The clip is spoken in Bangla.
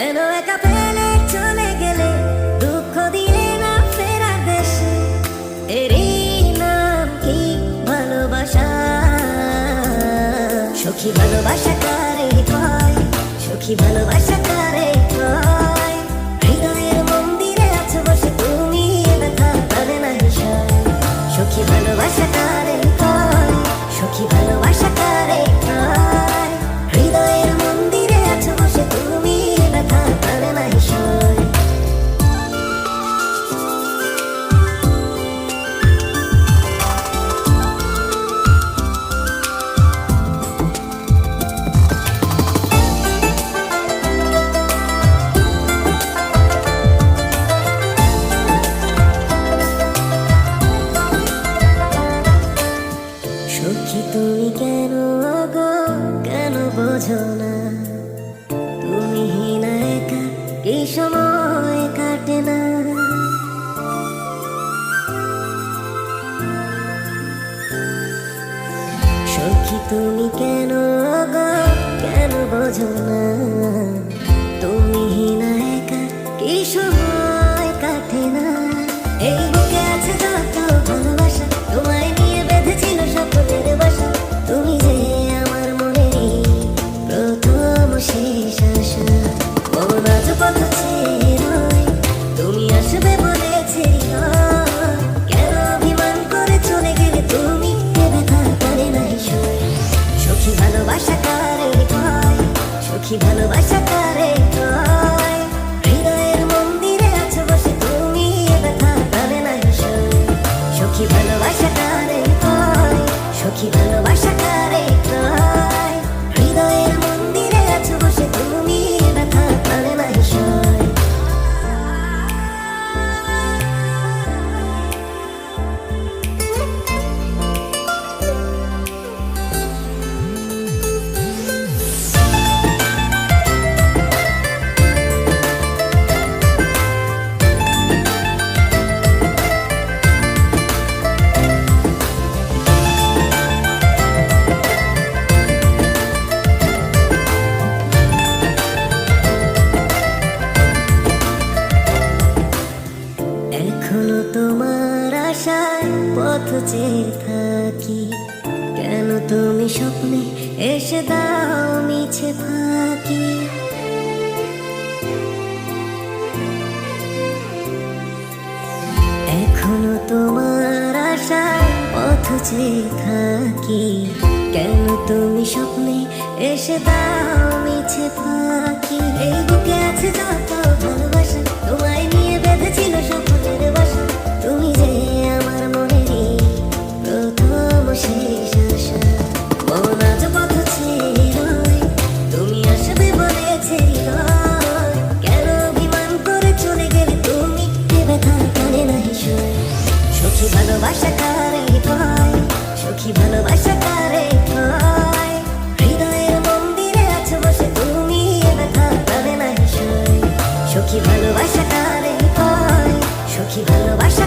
কেন একা ফেলে চলে গেলে, দুঃখ দিলে না ফেরার দেশে। এরই নাম কি ভালোবাসা? সখী ভালোবাসা কারে কয়, সখী ভালোবাসা কারে কয়? হৃদয়ের মন্দিরে আছো বসে তুমি, ব্যথা পাবে না হিসাব। সখী ভালোবাসা কারে কয়, সখী ভালোবাসা কারে কয়? হৃদয়ের মন্দিরে আছো বসে তুমি, ব্যথা পাবে না হিসাব। সখী তুমি কেন গো, কেন বোঝো না? তুমি হীনা একা এই সময় কাটে না। সখী তুমি কেন গো, কেন বোঝো না? তুমি হীনা একা এই সময় কাটে না। এই বুকে আছে যত ভালোবাসা, তোমায় নিয়ে বেঁধেছিল স্বপ্নের বাসা। তুমি যে আমার মনেরই প্রথম শেষ আশা। মন আজ পথ চেয়ে রয়, তুমি আসবে বলেছে হৃদয়। কেন অভিমান করে চলে গেলে তুমি, এ ব্যথা পারে না হিসাব। সখী ভালোবাসা কারে কয়, সখী ভালোবাসা কারে কয়? হৃদয়ের মন্দিরে আছো বসে তুমি, এ ব্যথা পাবে না হিসাব। সখী ভালোবাসা কারে কয়, সখী ভালোবাসা কারে কয়? হৃদয়ের মন্দিরে আছো বসে তুমি, এ ব্যথা পাবে না হিসাব। এখনো তোমার আশায় পথ চেয়ে থাকি। কেন তুমি স্বপ্নে এসে দাও মিছে ফাঁকি? এখনো তোমার আশায় পথ চেয়ে থাকি। কেন তুমি স্বপ্নে এসে দাও মিছে ফাঁকি? এই বুকে আছে যত ভালোবাসা, তোমায় নিয়ে বেঁধেছিল স্বপ্নের বাসা। তুমি যে আমার মনেরই প্রথম শেষ আশা। মন আজ পথ চেয়ে রয়, তুমি আসবে বলেছে হৃদয়। কেন অভিমান করে চলে গেলে তুমি, এ ব্যথা পারে না হিসাব। সখী ভালোবাসা কারে কয়, সখী ভালোবাসা কারে কয়? হৃদয়ের মন্দিরে আছো বসে তুমি, এ ব্যথা পাবে না হিসাব। সখী ভালোবাসা কারে কয়, সখী ভালোবাসা